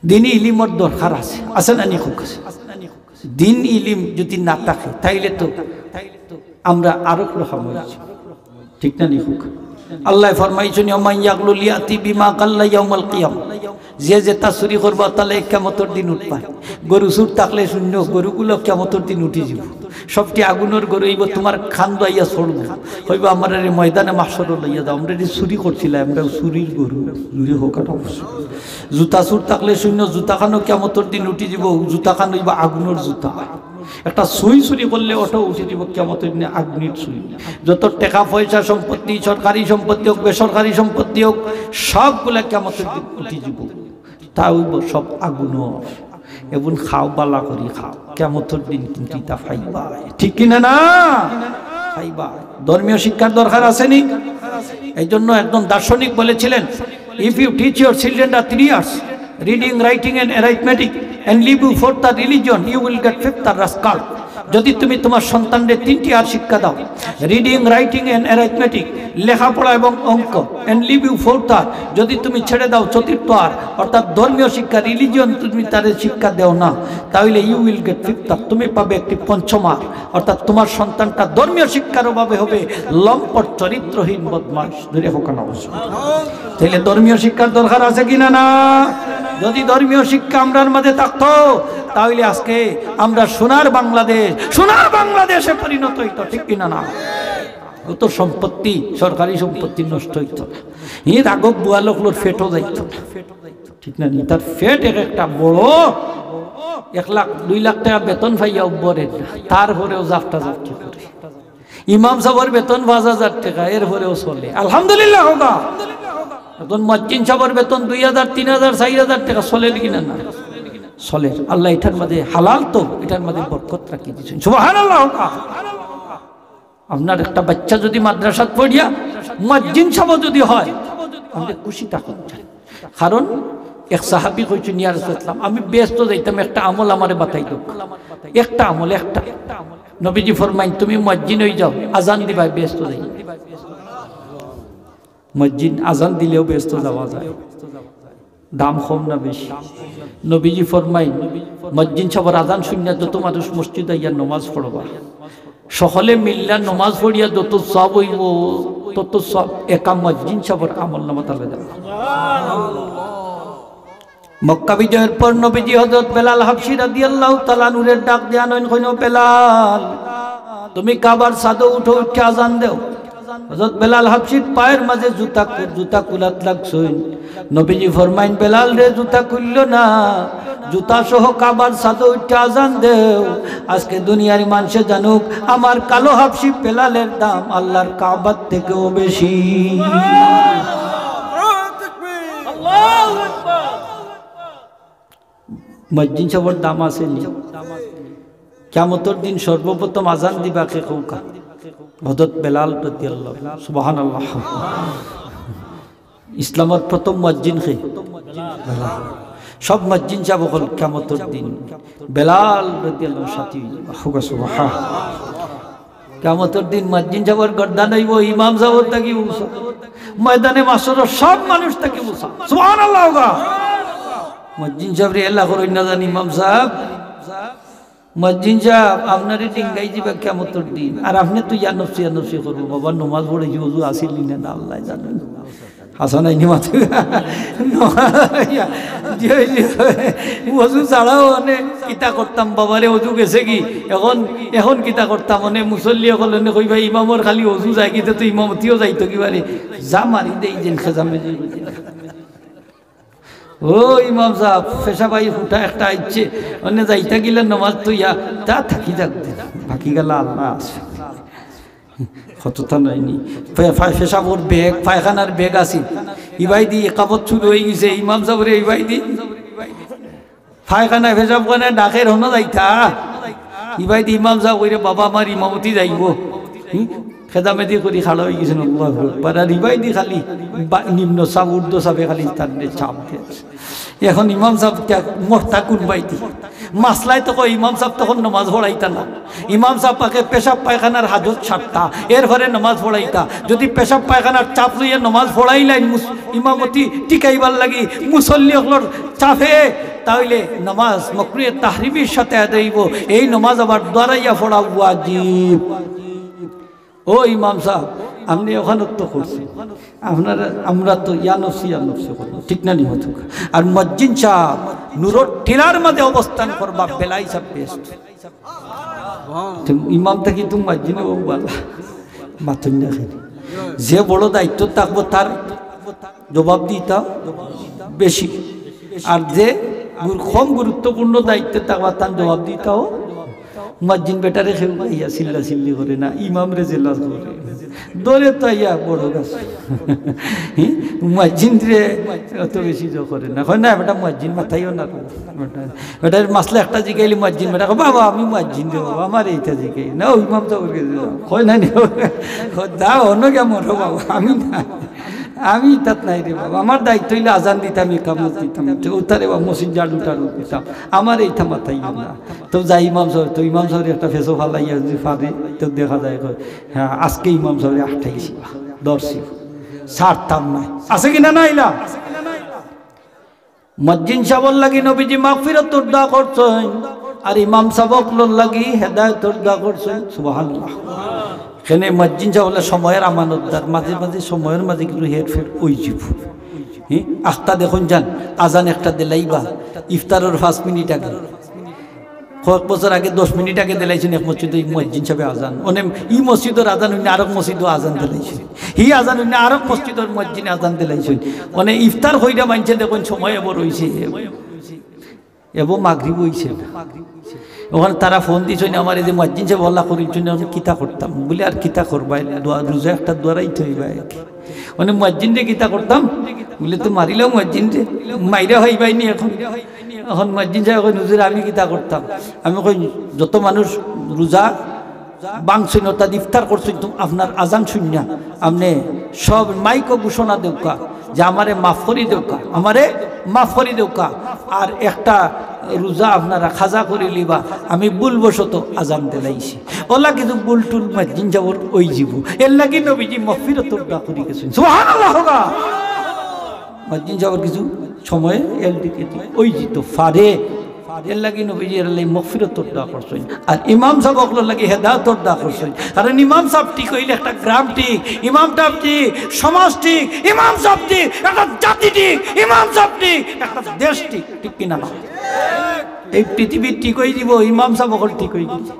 দিনী ইলমের দরকার আছে আছে না নি খুব দিন ইলম যদি না থাকে তাইলে তো আমরা আরো রকম হইছি ঠিক না নি খুব আল্লাহ ফরমাইছেন ইয়ামাইয়াগলু লিয়াতি বিমা কাল্লা ইয়াউমাল কিয়াম যে যেটা চুরি করবা তাহলে কিয়ামতের দিন উঠবা গরু চুর থাকলে শূন্য গরুগুলো কিয়ামতের দিন উঠে যাব সবটি আগুনের গরু হইব তোমার খান দাইয়া ছড়ব হইব আমার ময়দানে মাহশর লইয়া দাও আমরা চুরি করছিলাম আমরা চুরির গরু চুরি হোক অবশ্য জুতা চুর থাকলে শূন্য জুতা খানো কিয়ামতের দিন উঠে যাব জুতা খান হইব আগুনের জুতা একটা সুই চুরি করলে ওটা উঠে দিব কিয়ামতের দিনে আগুনের সুই যত টাকা পয়সা সম্পত্তি সরকারি সম্পত্তি হোক বেসরকারি সম্পত্তি হোক সবগুলা কিয়ামতের দিন উঠে যাব তা হইব সব আগুনের এবং খাও বালা করি খাও কিয়ামতের দিন কিন্তু তা পাইবা ঠিক কিনা না পাইবা ধর্মীয় শিক্ষার দরকার আছে নি এই জন্য একদম দার্শনিক বলেছিলেন if you teach your children 3 years reading writing and arithmetic and leave you for the religion you will get 5th rascal যদি তুমি তোমার সন্তানদের 3টি আর শিক্ষা দাও রিডিং রাইটিং এন্ড অ্যারিথমেটিক লেখাপড়া এবং অঙ্ক এন্ড লিভ ইউ ফোর্থ আর যদি তুমি ছেড়ে দাও চতুর্থ আর অর্থাৎ ধর্মীয় শিক্ষা রিলিজিয়ন তুমি তাদের শিক্ষা দাও না তাহলে ইউ উইল গেট 5th আর তুমি পাবে একটি পঞ্চম আর অর্থাৎ তোমার সন্তানটা ধর্মীয় শিক্ষার অভাবে হবে লম্পট চরিত্রহীন বদমাশ ধরে হোক না অবশ্য তাহলে ধর্মীয় শিক্ষার দরকার আছে কিনা না যদি ধর্মীয় শিক্ষা আমরার মধ্যে থাকতো তাহলে আজকে আমরা সোনার বাংলাদেশে পরিণত হইতো ঠিক কিনা না কত সম্পত্তি সরকারি সম্পত্তি নষ্ট হইত না এর আগক বুয়া লোকলোর ফেটও যাইত না ঠিক না তার ফেট একটা বড় 1 লাখ 2 লাখ টাকা বেতন পাইয়া উপরে তারপরেও যাত্রা যাত্রা করে ইমাম সাহেবের বেতন 5000 টাকা এরপরেও চলে আলহামদুলিল্লাহ হোগা এখন মুয়াজ্জিন সাহেবের বেতন 2000 3000 4000 টাকা চলে কিনা না চলে আল্লাহ এটার মধ্যে হালাল তো এটার মধ্যে বরকত রাখি দিয়েছেন সুবহানাল্লাহ আপনার একটা বাচ্চা যদি মাদ্রাসাত পড়িয়া মুয়াজ্জিন সাহেব যদি হয় আমাদের খুশি থাকুন কারণ এক সাহাবী কইছেন ইয়া রাসূলুল্লাহ আমি ব্যস্ত যাইতাম একটা আমল আমারে বাতাই দাও একটা আমল একটা নবীজি ফরমাইন তুমি মুয়াজ্জিন হই যাও আজান দিবা ব্যস্ত যাই মুয়াজ্জিন আজান দিলেও ব্যস্ত যাওয়া যায় দাম কম না বেশি নবীজি ফরমাইন মুয়াজ্জিন সাহেবের আজান শুনিয়া যত মানুষ মসজিদে আইয়া নামাজ পড়বা সকলে মিল্লা নামাজ পড়িয়া যত সব হইব তত সব একা মুয়াজ্জিন সাহেবের আমলনামা তালে যাবে মক্কা বিজয়ের পর নবীজি হযরত বেলাল হাবশী রাদিয়াল্লাহু তাআলা নূরের ডাক দেয়া নয় কইনো বেলাল তুমি কাবার ছাদে উঠো উঠে আজান দাও হযরত বেলাল হাবশীর পায়ের মাঝে জুতা কুলাত লাগছইন নবীজি ফরমাইন বেলাল রে জুতা খুললো না জুতা সহ কাবার ছাদে উঠে আজান দেও আজকে দুনিয়ার মানুষে জানুক আমার কালো হাবশী বেলালের দাম আল্লাহর কাবার থেকেও বেশি আল্লাহু আকবার মুয়াজ্জিন সাহেবের দাম আছে নি কিয়ামতের দিন সর্বপ্রথম আজান দিবা কে কৌকা হযরত বেলাল রাদিয়াল্লাহু সুবহানাল্লাহ ইসলামের প্রথম মুয়াজ্জিন কে সব মুয়াজ্জিন সাহেব হল কিয়ামতের দিন বেলাল রাদিয়াল্লাহু সাথী সুবহানাল্লাহ কিয়ামতের দিন মুয়াজ্জিন সাহেবের গর্দান হইব ইমাম সাহেব তাকি উসা ময়দানে মাশরর সব মানুষ তাকি উসা সুবহানাল্লাহ মুয়াজ্জিন সাহেব রে আল্লাহ করেন না জানি ইমাম সাহেব মুয়াজ্জিন সাহেব আপনারে ডিঙ্গাই দিবা কিয়ামতের দিন আর আপনি তো ইয়া নফসি করবো বাবা নামাজ পড়ে ওযু আসিলি না আল্লাহ জানেন হাসান আইনি মাথা অজু ছাড়াও মানে কিতা করতাম বাবারে অজু গেছে কি এখন এখন কিতা করতাম মানে মুসল্লি সকল কই ভাই ইমামর খালি অজু যায় কিন্তু তো ইমামতিও যাইতো কিবারে যা মারি দেই যেন খেজামে ও ইমাম সাহেব পেশা ভাই হুটা একটা আইছে অন্য যাইতা গেলে নমাজ তো ইয়া তা থাকি যাক বাকি গেল আল্লাহ আছে কতটা নাইনি পেশাবর বেগ পায়খানার বেগ আছে ইবাই দি কাপড় চুল হয়ে গেছে ইমাম সাহেবের ইবাই দি পায়খানা পেশাব করে ডাকের হনো যাইতা ইবাই দি ইমাম সাহেব কইরে বাবা আমার ইমামতি যাইব খেদামেদি করি খাড়া হয়ে গেছেন আর ইবাই দি খালি নিম্ন চাপ উর্দু চাপে খালি তার চাপ দিয়েছে এখন ইমাম সাহেব মোটা কোনবাই দি মাসলাই তো ইমাম সাহেব তখন নমাজ পড়াইতা না ইমাম সাহেব পাকে পেশাব পায়খানার হাজত ছাড়তা এর ঘরে নমাজ পড়াইতা যদি পেশাব পায়খানার চাপ লইয়া নমাজ পড়াইলাই ইমামতি টিকাইবার লাগি মুসল্লি হলর চাপে তাহলে নমাজ মকরুহে তাহরিমের সাথে আদাইব এই নমাজ আবার দরাইয়া পড়া ওয়াজিব ও ইমাম সাহেব আপনি ওখানে তো করছেন আপনারা আমরা তো ইয়ানফসি করবো ঠিক না নি হতো আর মজ্জিন সাহেব নুরোর টিলার মধ্যে অবস্থান করবা বেলাই সব বেস্ট ইমাম থাকি তুমি মজ্জিনে ও বলা মাথুন না যে বড় দায়িত্ব থাকবো তার জবাব দিতা বেশি আর যে কম গুরুত্বপূর্ণ দায়িত্বে থাকবা তার জবাব দিতাও মজ্জিন বেটারে খেল ইয়া চিল্লা চিল্লি করে না ইমাম রে জেলা করে দলে তো ইয়া বড় গাছ মজ্জিন রে অত বেশি জো করে না হয় না বেটা মজ্জিন মাথাইও না বেটার মাসলা একটা জিগাইলি মজ্জিন বেটা বাবা আমি মজ্জিন দেবো আমার এইটা জিগাই না ও ইমাম তো হয় না দাও অন্য কেমন বাবা আমি না আমি তাত নাই রে বাবা আমার দায়িত্ব হইলে আজান দিতাম ইকামত দিতাম উতারে বা মসজিদ জাড়ু টাড়ু দিতাম আমার এইটা মাথাই না তো যাই ইমাম সাহেব তো ইমাম সাহেবের একটা ফেসো ফালাইয়া যদি ফারে তো দেখা যায় হ্যাঁ আজকে ইমাম সাহেব আঠাইছি দর্শি ছাড়তাম না আছে কিনা না ইলা মজ্জিন সাহেবর লাগি নবীজি মাগফিরাতুর দোয়া করছেন আর ইমাম সাহেবর লাগি হেদায়েতের দোয়া করছেন সুবহানাল্লাহ এখানে মজ্জিন সাহেব সময়ের আমানতদার মাঝে মাঝে সময়ের মাঝে কিন্তু হেরফের ওই জীব আখতা দেখুন যান আজান একটা দিলাইবা ইফতারের 5 মিনিট আগে কয়েক বছর আগে 10 মিনিট আগে দিলাইছেন এক মসজিদে মজ্জিন সাহেব আজান মানে ই মসজিদের আজান হইনি আরেক মসজিদও আজান দিলাইছেন হি আজান হইনি আরেক মসজিদের মজ্জিনে আজান দিলাইছেন মানে ইফতার হইরা মানছে দেখুন সময় এবার রয়েছে এবং মাগরিব হইছে ওখানে তারা ফোন দিয়েছেন আমার এই যে মজ্জিন সাহেব আল্লাহ করেছেন আমি কিতা করতাম বলে আর কিতা করবাই রোজা একটা দোয়ারাই থইবাই মানে মজ্জিন রে কিতা করতাম বলে তো মারিলেও মজ্জিন রে মাইরা হইবাইনি এখন এখন মজ্জিন সাহেব কই হুজুর আমি কিতা করতাম আমি কই যত মানুষ রোজা বাংছেন অর্থাৎ ইফতার করছেন তো আপনার আজান শুনিয়া আপনি সব মাইকও ঘোষণা দেউকা যে আমারে মাফ করি দেউকা আমারে মাফ করি দেউকা আর একটা রোজা আপনারা খাজা করে লিবা আমি ভুলবশত আজান দিলাইছি ওলা কিন্তু বুলটুল মজ্জিন যাবর ওই জীব এর লাগি নবীজি মাগফিরাতুর দোয়া করি গেছেন সুবহানাল্লাহ হোগা মজ্জিন যাবর কিছু সময়ে এল দিকে ওই জিতো ফারে এর লাগি নবীজি এর লাগি মাগফিরাতুর দোয়া করছেন আর ইমাম সাহেব ওগুলোর লাগি হেদায়েতের দোয়া করছেন কারণ ইমাম সাহেব ঠিক হইলে একটা গ্রাম ঠিক ইমাম সাহেব ঠিক সমাজ ঠিক ইমাম সাহেব ঠিক একটা জাতি ঠিক ইমাম সাহেব ঠিক একটা দেশ ঠিক ঠিক কিনা না এই পৃথিবী ঠিক হয়ে দিব ইমাম সাহেব ওগুলো ঠিক হয়ে গেছে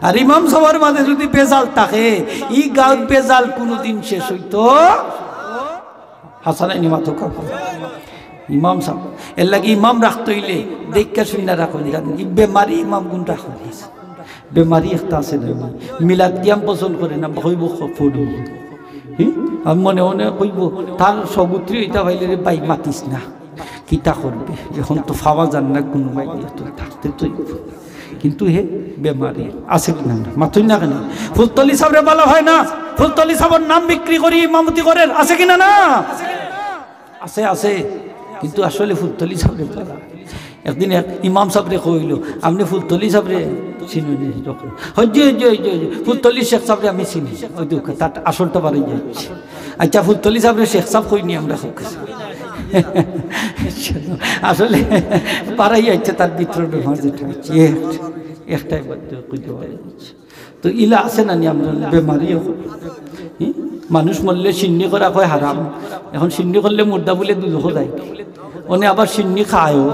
আর ইমাম সাহেবের মাঝে যদি বেজাল থাকে ই গাঁত বেজাল কোনোদিন শেষ হইতো হাসান আইনি মাথা ইমাম সাহেব এর লাগে ইমাম রাখতে হইলে দেখা শুনে রাখুন বেমারি ইমাম গুণ রাখুন বেমারি একটা আছে মিলাদ কিয়াম পছন্দ করে না হইব পড়ি আমি মনে মনে কইব তার সগুত্রী এটা ভাইলে রে বাই মাতিস না কিতা করবে এখন তো পাওয়া যান না কোনো বাই থাকতে তো কিন্তু হে বেমারি আছে কিনা মাতুই না কেন ফুলতলি সাহেবরে বলা হয় না ফুলতলি সাহেবের নাম বিক্রি করি ইমামতি করেন আছে কিনা না আছে আছে কিন্তু আসলে ফুলতলি সাহেবরে বলা একদিন এক ইমাম সাহেবরে কইল আপনি ফুলতলি সাহেবরে চিনি যখন হজ্জি ফুলতলি শেখ সাহেবরে আমি চিনি ওই দুঃখ তার আসলটা বাড়ি যাচ্ছে আচ্ছা ফুলতলি সাহেবরে শেখ সাহেব কইনি আমরা আসলে পাড়াই যাচ্ছে তার ভিতরে মাঝেটা একটাই বাদ কইতে পারা যাচ্ছে তো ইলা আছে না নি আমরা বেমারিও মানুষ মরলে সিন্নি করা হয় হারাম, এখন সিন্নি করলে মুর্দা বলে দুধ যায়, ওনে আবার সিন্নি খায়ও,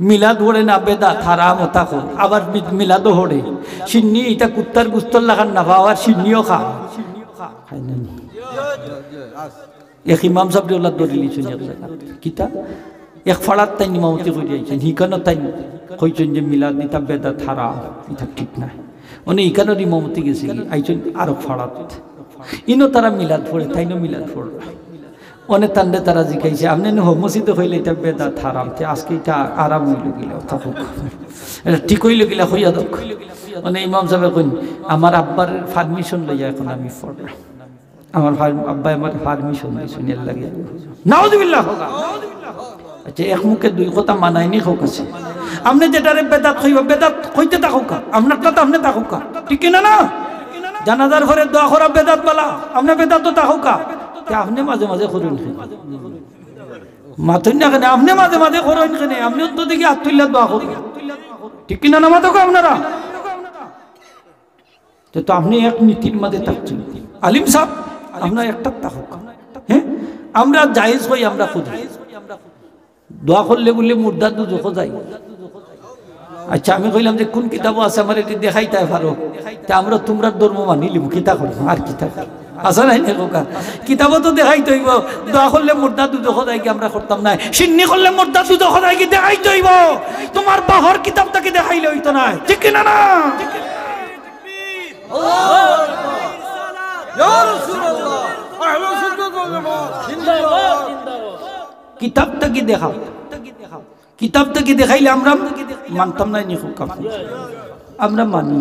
মিলাদ হড়ে না বেদাত হারাম ওটা খো, আবার মিলাদও হড়ে, সিন্নি এটা কুত্তার গুস্তর লাগান না পাওয়ার সিন্নিও খায়। এক ইমাম সাহেব ওলা দলিল কিতা এক ফাড়াত তাই ইমামতি করে যাইছেন, হিকানো তাই কইছেন যে মিলাদ এটা বেদাত হারাম, এটা ঠিক নাই। মানে ইকানোর ইমামতি গেছে আইছেন আরো ফাড়াত, ইনো তারা মিলাদ পড়ে, তাইনো মিলাদ পড়ে অনেক তান্ডে তারা জিকাইছে আপনি মসজিদে হইলে এটা বেদাত হারাম, আজকে এটা আরাম হইল গিলা থাকুক, এটা ঠিক হইল গিলা হইয়া দক। মানে ইমাম সাহেব কইন আমার আব্বার পারমিশন লইয়া এখন আমি পড়লাম, আমার আব্বাই আমার পারমিশন দিয়েছেন এর লাগে নাউযুবিল্লাহ। আচ্ছা এক মুখে দুই কথা মানায়নি হোক আছে, আপনি যেটারে বেদাত হইব বেদাত হইতে থাকুক, আপনার কথা আপনি থাকুক, ঠিক কিনা না? জানাজার ঘরে দোয়া করা বেদাত বলা, আপনি বেদাত তো থাকুক, আপনি মাঝে মাঝে করুন মাথুন না কেন, আপনি মাঝে মাঝে করুন কেন, আপনি তো দেখি আত্মুল্লাহ দোয়া করুন, ঠিক কিনা না মাথক আপনারা? তো আপনি এক নীতির মাঝে থাকছেন আলিম সাহেব, আপনার একটা থাকুক। হ্যাঁ আমরা জায়েজ হই, আমরা করি দোয়া করলে বললে মুর্দার দুজখ যাই। আচ্ছা আমি কইলাম যে কোন কিতাবও আছে আমার এটি দেখাইতে পারো, তা আমরা তোমরা ধর্ম মানি লিব, কিতা করবো আর কিতা আসা নাই না কোকা, কিতাবও তো দেখাইতে হইব। দোয়া করলে মুর্দার দুজখ যাই কি আমরা করতাম না, সিন্নি করলে মুর্দার দুজখ যাই কি দেখাইতে হইব, তোমার বাহর কিতাবটাকে দেখাইলে হইতো না, ঠিক কিনা না? কিতাবটা কি দেখাও, কিতাবটা কি দেখাইলে আমরা মানতাম না, আমরা মানি,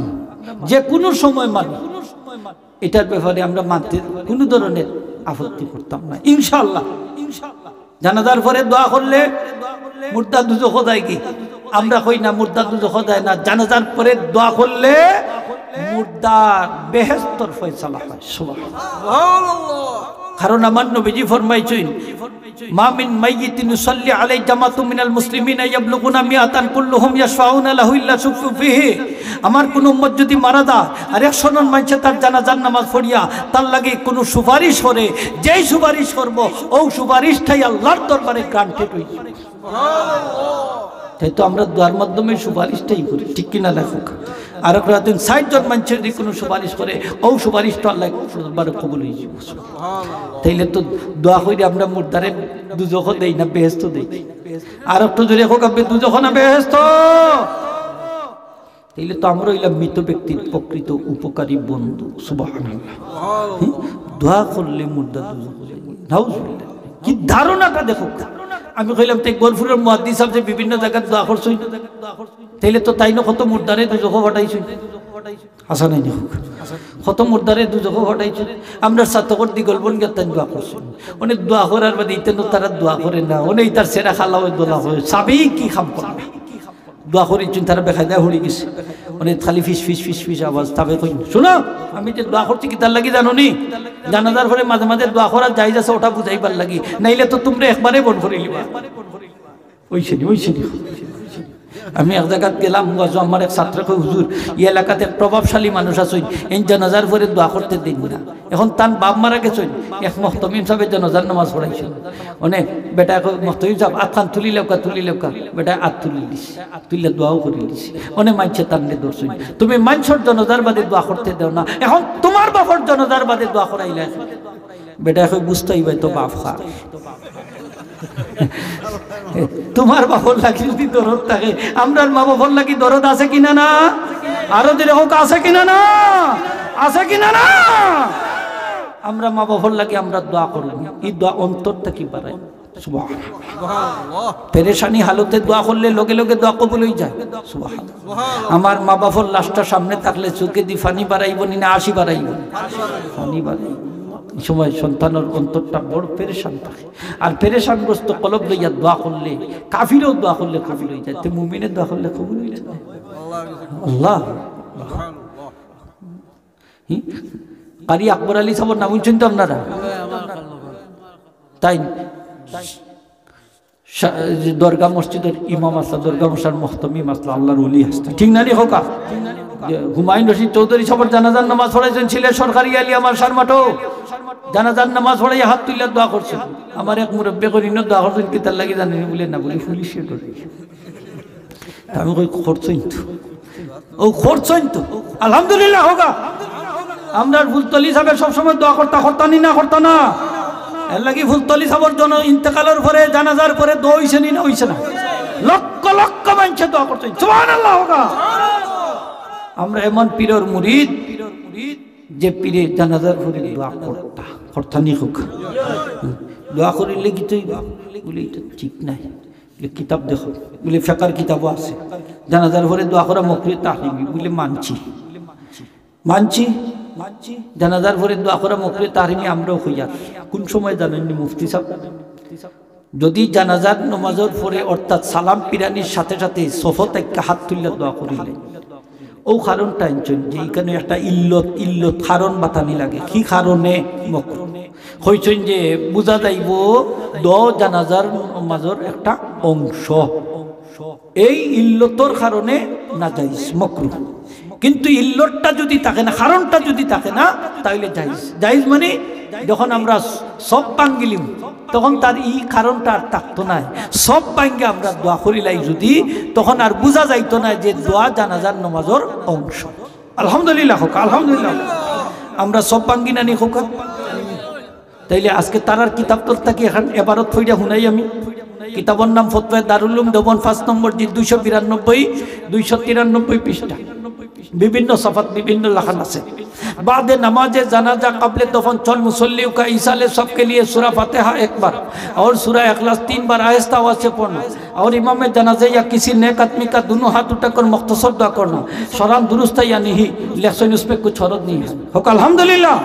যে কোনো সময় মানি, এটার ব্যাপারে আমরা মানতে কোনো ধরনের আপত্তি করতাম না ইনশাআল্লাহ। জানাজার পরে দোয়া করলে মুর্দা দুজখ যায় কি, আমরা কই না মুর্দা দুজখ যায় না, জানাজার পরে দোয়া করলে মুর্দার বেহেশতের ফয়সালা হয়, সুবহানাল্লাহ। কারণ আমার নবীজি ফরমাইছেন মা মিন মাইয়িতিন ইউসাল্লি আলাইহি জামাতুম মিনাল মুসলিমিনা ইয়াবলুগুনা মিআতান কুল্লুহুম ইয়াশফাউনা লাহু ইল্লা শুফু ফিহি, আমার কোন উম্মত যদি মারা যায় আর 100 জন মানুষ তার জানাজার নামাজ পড়িয়া তার লাগে কোন সুপারিশ করে, যেই সুপারিশ করব ও সুপারিশটাই আল্লাহর দরবারে গ্রান্টেড হইবে, সুবহানাল্লাহ। তাই তো আমরা দোয়ার মাধ্যমে সুপারিশটাই করি, ঠিক কিনা দেখো। আর রাতেন 60 জন মানুষের যদি কোনো সুপারিশ করে ও সুপারিশটা আল্লাহ দরবারে কবুল হয়ে যাবে, সুবহানাল্লাহ। তাইলে তো দোয়া কইরে আমরা মুর্দারে দুজখ দেই না বেহেশত দেই, আর একটু যদি হোক আপনি দুজখ না বেহেশত, তাইলে তো আমরা হইলাম মৃত ব্যক্তির প্রকৃত উপকারী বন্ধু, সুবহানাল্লাহ। দোয়া করলে মুর্দা দুজখ যায়, নাউজুবিল্লাহ। কি ধারণাটা দেখো, আমি কইলাম তাই গোরফুরের মুহাদ্দিস সাহেব যে বিভিন্ন জায়গায় দোয়া করছেন, তাইলে তো তাই না কত মুর্দারে দুজখ হটাইছেন, আসা নাই দেখো কত মুর্দারে দুজখ হটাইছেন। আমরা সাতকর দিগল বন গেতেন দোয়া করছেন, অনেক দোয়া করার বাদে ইতেন তারা দোয়া করে না, অনেক তার সেরা খালা হয় দোলা হয় সাবেই কি খাম করে দোয়া করেছেন, তারা বেখায়দা হয়ে গেছে, অনেক খালি ফিস ফিস ফিস ফিস আওয়াজ। তবে কই শোনো আমি যে দোয়া করছি কি তার লাগি জানো নি, জানাজার পরে মাঝে মাঝে দোয়া করার যাই যাচ্ছে ওটা বুঝাইবার লাগি, নাইলে তো তোমরা একবারে বন করে লিবা। ওইসে আমি এক জায়গাত গেলাম, আমার এক ছাত্র কই হুজুর এই এলাকাতে প্রভাবশালী মানুষ আছে, এই জানাজার পরে দোয়া করতে দিন না। এখন তার বাপ মারা গেছেন, এক মহতমিম সাহেবের জানাজার নামাজ পড়াইছেন, অনেক বেটা মহতমিম সাহেব আতখান তুলি লেউকা বেটা আত তুলি দিছে, তুললে দোয়াও করে দিছে, অনেক মানছে তান্ডে ধরছেন, তুমি মানুষের জানাজার বাদে দোয়া করতে দাও না, এখন তোমার বাপর জানাজার বাদে দোয়া করাইলে বেটা এখন বুঝতেই পাই তো বাপ খা তোমার বাপর লাগি যদি দরদ থাকে, আমরা মা বাপর লাগি দরদ আছে কিনা না, আরো যদি হোক আছে কিনা না, আছে কিনা না, আমরা মা বাপর লাগি আমরা দোয়া করব, এই দোয়া অন্তর থেকে বাড়াই, সুবহানাল্লাহ। পেরেশানি হালতে দোয়া করলে লগে লগে দোয়া কবুল হয়ে যায়, সুবহানাল্লাহ। আমার মা বাপর লাশটা সামনে থাকলে চোখে দি ফানি বাড়াইব না আশি বাড়াইব, ফানি বাড়াইব। এই সময় সন্তানের অন্তরটা বড় পেরেশান থাকে, আর পেরেশানগ্রস্ত কলব লইয়া দোয়া করলে, কাফিরও দোয়া করলে কবুল হয়ে যায়, তো মুমিনের দোয়া করলে কবুল হয়ে যায়। আল্লাহ কারি আকবর আলী সাহেবের নাম শুনছেন তো আপনারা, তাই দরগা মসজিদের ইমাম আসলা, দরগা মশার মহতমিম আসলা, আল্লাহর ওলি আসলা, ঠিক না রে হোকা। হুমায়ুন রশিদ চৌধুরী সাহেবের জানাজার নামাজ পড়াইছেন, ছিলেন সরকারি আলিয়া মাদ্রাসার মাঠও, জানাজার নামাজ পড়ে হাত তুলে দোয়া করছেন। আমার এক মুরব্বী করি না দোয়া করছেন কি তার লাগে জানেন বলে না বলি পুলিশে ডরে। আমি কই করছেন তো, ও করছেন তো, আলহামদুলিল্লাহ হোগা। আমরা ফুলতলি সাহেব সবসময় দোয়া করতানি না করতা না, এর লাগি ফুলতলি সাহেবের জন্য ইন্তেকালের পরে জানাজার পরে দোয়া হইছে নি না হইছে না, লক্ষ লক্ষ মানুষ দোয়া করছেন, সুবহানাল্লাহ হোগা। আমরা এমন পীরের মুরিদ যে পীরে জানাজার পরে দোয়া করতানি হোক, দোয়া করিলে কি তুই বলে এটা ঠিক নাই, কিতাব দেখো বলে ফেকার কিতাবও আছে জানাজার পরে দোয়া করা মাকরুহ তাহরিমি বলে মানছি জানাজার পরে দোয়া করা মাকরুহ তাহরিমি আমরাও হইয়া। কোন সময় জানেননি মুফতি সাহেব, যদি জানাজার নামাজের পরে অর্থাৎ সালাম পিরানির সাথে সাথে সফত একটা হাত তুললে দোয়া করিলে ও কারণটা আনছেন যে এখানে একটা ইল্লত কারণ বাতানি লাগে, কি কারণে মাকরুহ হইছেন যে বুঝা যাইব জানাজার নামাজের একটা অংশ, এই ইল্লতর কারণে নাজাইজ মাকরুহ। কিন্তু ইল্লতটা যদি থাকে না, কারণটা যদি থাকে না তাহলে জায়েজ মানে যখন আমরা সব ভাঙ্গিলিম তখন তার এই কারণটা আর থাকতো না, সব ভাঙ্গে আমরা দোয়া করিলাই যদি তখন আর বোঝা যাইতো না যে দোয়া জানাজার নামাজের অংশ। আলহামদুলিল্লাহ হোক, আলহামদুলিল্লাহ। আমরা সব ভাঙ্গি নানি হোক। তাইলে আজকে তারার কিতাব তোর থাকি এখন এবারত ফইরা শুনাই আমি। কিতাবের নাম ফতওয়া দারুল উলুম দেওবন্দ ৫ নম্বর জিলদ ২৯২ পৃষ্ঠা, বিভিন্ন সফাত বিভিন্ন লেখান আছে। बाद नमाज जनाजा कबल दफन चल मुसल्लियों का इसाले सबके लिए सूरा फातिहा एक बार और सूरा इखलास 3 बार आहिस्ता आवाज से पढ़ना और इमाम जनाजे या किसी नेक आदमी का दोनों हाथ उठाकर मुख्तसर दुआ करना। शरान दुरुस्त है या नहीं, लेकिन उसमें कुछ हरज नहीं है। होक अल्हम्दुलिल्लाह।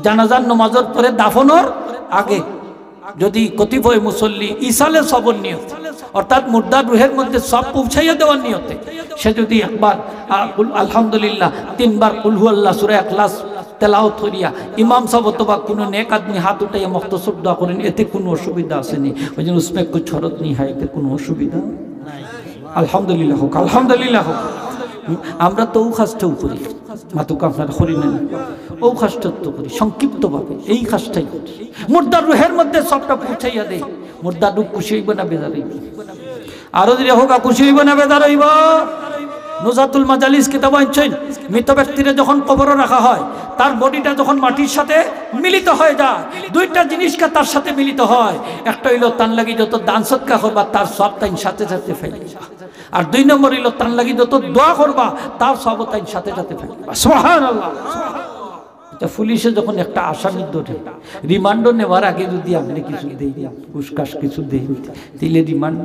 জানাজার নামাজের পরে দাফনের আগে যদি কতিপয় মুসল্লি ইসালে সবর নিয়ত অর্থাৎ মুর্দার রুহের মধ্যে সব পৌঁছাইয়া দেওয়ার নিয়তে সে যদি একবার আলহামদুলিল্লাহ 3 বার কুল হুয়াল্লাহ সূরা ইখলাস তেলাওয়াত করিয়া ইমাম সাহেব অথবা কোনো নেক আদমি হাত উঠাইয়া মুখতসর দোয়া করেন, এতে কোনো অসুবিধা আসেনি। ওই জন্য উসমে কুছ হরত নেই হয়, এতে কোনো অসুবিধা নাই। আলহামদুলিল্লাহ হোক, আলহামদুলিল্লাহ হোক। আমরা তো ও কাজটাও করি, মাতুক আপনার করি না, ও কাজটা তো করি সংক্ষিপ্তভাবে, এই কাজটাই করি। মুর্দার রুহের মধ্যে সবটা পৌঁছাইয়া দেয়। মুর্দার রূপ খুশি হইব না বেজার হইব? আরো যদি হোক খুশি হইব না বেজার হইব? নুজাতুল মাজালিস কিতাব আনছেন, মৃত ব্যক্তিরে যখন কবরে রাখা হয় তার বডিটা যখন মাটির সাথে মিলিত হয়ে যায়, দুইটা জিনিসকে তার সাথে মিলিত হয়। একটা হইল তার লাগি যত দান সদকা করবা তার সব তাই সাথে সাথে ফেলে, আর 2 নম্বর হইল তার লাগি যত দোয়া করবা তার সব তাই সাথে সাথে ফেলে। সুবহানাল্লাহ। পুলিশে যখন একটা আসামি ধরে রিমান্ডও নেওয়ার আগে যদি আপনি কিছু দেই ঘুষকাশ কিছু দেই তাহলে রিমান্ড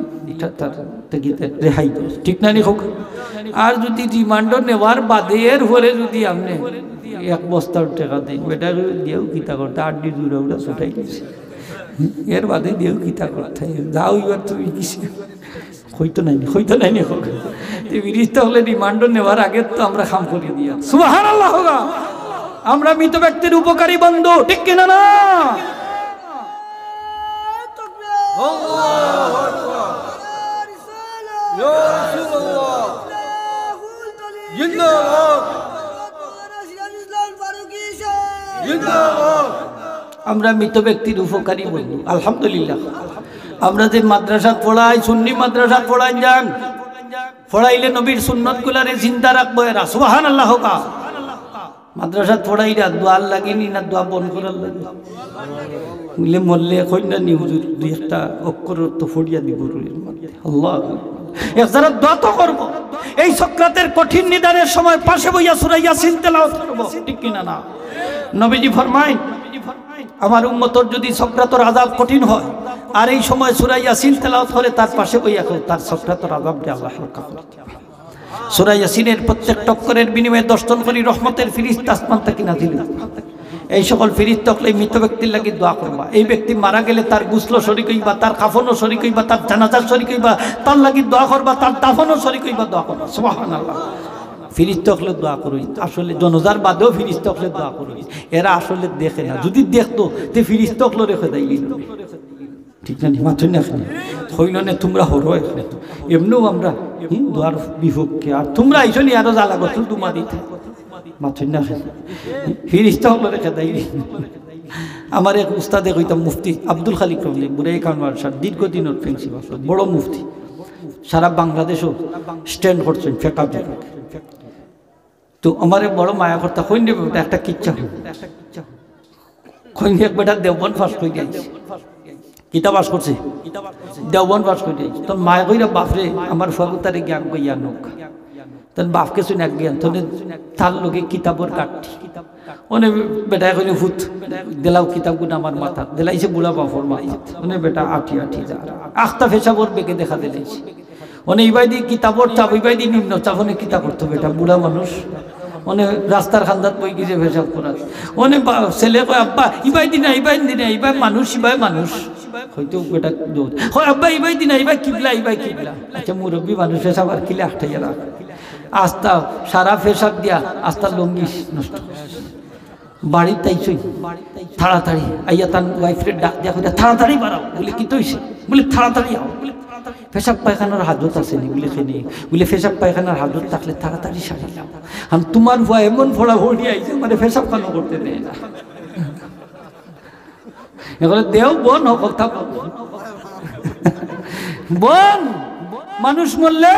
তার থেকে রেহাই দেয়, ঠিক না নি হোক? আর যদি রিমান্ডও নেওয়ার বাদে এর পরে যদি আপনি 1 বস্তার টাকা দেন, বেটা দিয়েও কিতা করতে 8 দিন দূরে ওরা ছুটাই গেছে, এর বাদে দিয়েও কিতা করতে যাও এবার তুমি কিছু হইতো নাই নি হোক। বিরিশটা হলে রিমান্ডও নেওয়ার আগে তো আমরা খাম করে দিয়া। সুবহানাল্লাহ হোগা। আমরা মৃত ব্যক্তির উপকারী বন্ধু, ঠিক কিনা না? আমরা মৃত ব্যক্তির উপকারী বন্ধু, আলহামদুলিল্লাহ। আমরা যে মাদ্রাসা পড়াই, সুন্নি মাদ্রাসা পড়াই যান, পড়াইলে নবীর সুন্নত গুলারে জিন্দা রাখবো এরা। সুবহানাল্লাহ হোগা। মাদ্রাসা পড়াইরা দোয়ার লাগেনি না দোয়া বন করার লাগে? মিলে মরলে এখন না নি হুজুর 2-1টা অক্ষর তো ফড়িয়া দিব আল্লাহ। যারা দোয়া তো করবো, এই সক্রাতের কঠিন নিদানের সময় পাশে বইয়া সূরা ইয়াসিন তেলাওয়াত করব, ঠিক কিনা না? নবীজি ফরমায় আমার উম্মতর যদি সক্রাতের আযাব কঠিন হয় আর এই সময় সূরা ইয়াসিন তেলাওয়াত করে তার পাশে বইয়া তার সক্রাতের আযাবটা আল্লাহ হালকা করে দেবে। সূরা ইয়াসিনের প্রত্যেক টক্করের বিনিময়ে 10 জন করে রহমতের ফেরেশতা আসমান থেকে নাযিল হয়। এই সকল ফেরেশতা হলে মৃত ব্যক্তির লাগি দোয়া করবা। এই ব্যক্তি মারা গেলে তার গোসল শরীক হইবা, তার কাফনও শরীক হইবা, তার জানাজার শরীক হইবা, তার লাগি দোয়া করবা, তার দাফনও শরীক হইবা, দোয়া করবা। সুবহানাল্লাহ। ফেরেশতা হলে দোয়া করুই, আসলে জনাজার বাদেও ফেরেশতা হলে দোয়া করুই। এরা আসলে দেখে না, যদি দেখতো তে ফেরেশতা হলে রেখে দেয়নি, ঠিক না? মাথুন না হইল না তোমরা হরো এমনিও আমরা দোয়ার বিভক্তি, আর তোমরা আইসনি আরো জ্বালা করছো তোমার দিতে মাথুই না ফিরিস্তা হলো রেখে দেয়। আমার এক উস্তাদে কইতাম মুফতি আব্দুল খালিক রহমান বুড়াই কানওয়ার স্যার দীর্ঘদিনের প্রিন্সিপাল বড় মুফতি সারা বাংলাদেশও স্ট্যান্ড করছেন ফেকা ফেকা। তো আমার বড় মায়া কর্তা কইন বেটা একটা কিচ্ছা কইন এক বেটা দেওবন ফাঁস করে যাইছে কিতাব পাস করছে দেওবন পাস করে যাইছে তোর মায়া কইরা বাপরে আমার ফাগুতারে জ্ঞান কইয়া নোক তখন বাপকে শুনে এক জ্ঞান তখন তার লোকে কিতাবর কাটটি ওনে বেটা কইলে ভূত দিলাও কিতাবগুলো আমার মাথা দিলাইছে বুড়া বাপর মাথা ওনে বেটা আঠি আঠি যা আখতা ফেসাবর বেগে দেখা দিলাইছে ওনে ইবাই দি কিতাবর চাপ ইবাই দি নিম্ন চাপ ওনে কিতাব করতো বেটা বুড়া মানুষ ওনে রাস্তার খান্দাত বই গিয়ে ফেসাব করা ওনে ছেলে কয় আব্বা ইবাই দিনা ইবাই মানুষ ইবাই মানুষ হয়তো বেটা দৌড় হয় আব্বা ইবাই দিনা ইবাই কিবলা আচ্ছা মুরব্বী মানুষ ফেসাব আর কিলে আটটাইয়া রাখ আস্তা সারা ফেসাব দিয়া আস্তা লঙ্গি নষ্ট বাড়ির তাইছই তাড়াতাড়ি আইয়া তার ওয়াইফের ডাক দিয়া কইতা তাড়াতাড়ি বাড়াও বলে কি তৈছে বলে তাড়াতাড়ি আও পেশাব পায়খানার হাজত আছে নি বলে খেনে বলে পেশাব পায়খানার হাজত থাকলে তাড়াতাড়ি সারিলাম আমি তোমার ভুয়া এমন ফোড়া ভরি আইছে মানে পেশাব কেন করতে দেয় না এগুলো দেও বোন কথা বোন মানুষ মরলে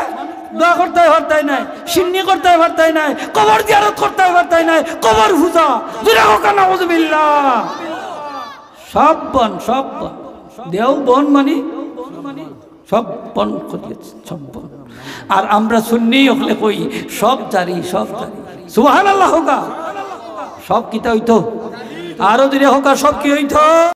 দোয়া করতে পারতাই নাই সিন্নি করতে পারতাই নাই কবর জিয়ারত করতে পারতাই নাই কবর পূজা জুরা হোক নাউযুবিল্লাহ সব বন দেও বন মানি সব বন করিয়েছে সব বন আর আমরা সুন্নি হলে কই সব জারি সুবহানাল্লাহ হোক সব কিতা হইতো আরো দিনে হোক সব কি হইতো।